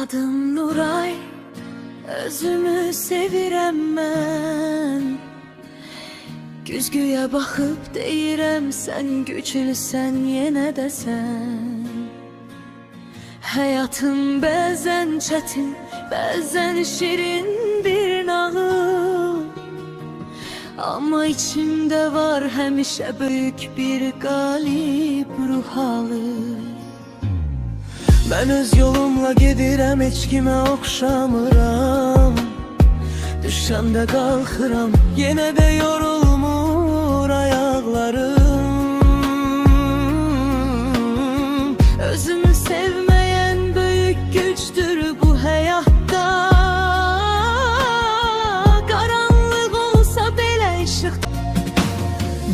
Adım Nuray, özümü sevirəm mən. Güzgüyə baxıb deyirəm, sən güclüsən, yenə də sən. Həyatım bəzən çətin, bəzən şirin bir nağıl. Amma içimdə var həmişə böyük bir qalib ruh halı. Ben öz yolumla gedirəm, heç kimə oxşamıram. Düşəndə qalxıram, yenə də yorulmur ayaqlarım. Özümü sevməyən böyük gücdür bu həyatda. Qaranlıq olsa belə işıq.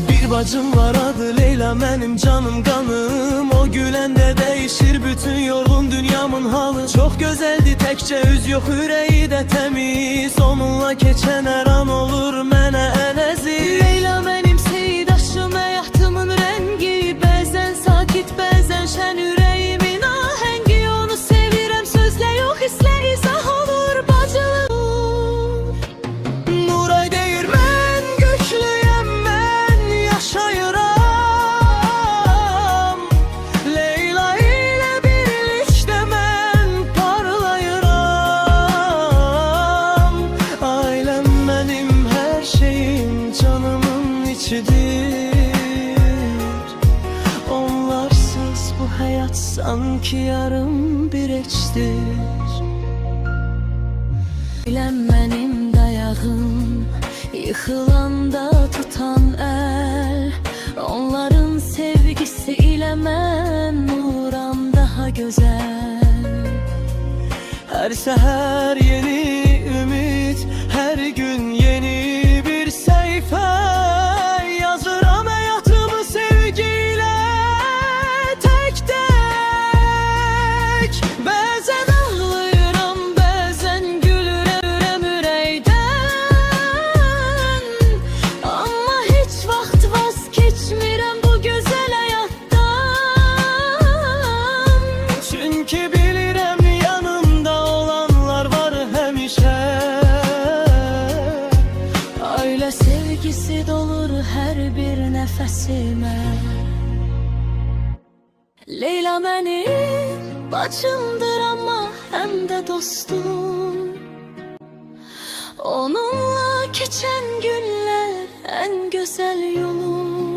Bir bacım var, adı Leyla, mənim canım qanım. O güləndə dəyişir bütün yorğun dünyamın halı. Çox gözəldir, təkcə üz yox, ürəyi də təmiz. Onunla keçən hər an olur mənə ən əziz. Leyla mənim seydaşım, həyatımın rəngi. Bəzən sakit, bəzən şən, ürəyimin ahəngi. Onu sevirəm, sözlə yox, hisslə izah olur bacılıq. Nuray deyir, mən güclüyəm, mən yaşayıram. Leyla ilə birlikdə mən parlayıram. Ailəm mənim hər şeyim, canımın içidir. Onlarsız bu həyat sanki yarım bir heçdir. Biləm mənim dayağım, yıxılanda tutan əl. Onların sevgisi ilə mən nuram daha gözəl. Hər səhər yeni ümid, hər gün yeni bir səhifə. Yazıram həyatımı sevgiyle tek-tek. Bəzən ağlayıram, bəzən gülürəm ürəkdən. Amma heç vaxt vaz keçmirəm bu gözəl həyatdan. Çünkü bilirəm yanımda olanlar var həmişə. Ailə sevgisi dolur hər bir nəfəsimə. Leyla mənim bacımdır, amma həm də dostum. Onunla keçən günlər ən gözəl yolum.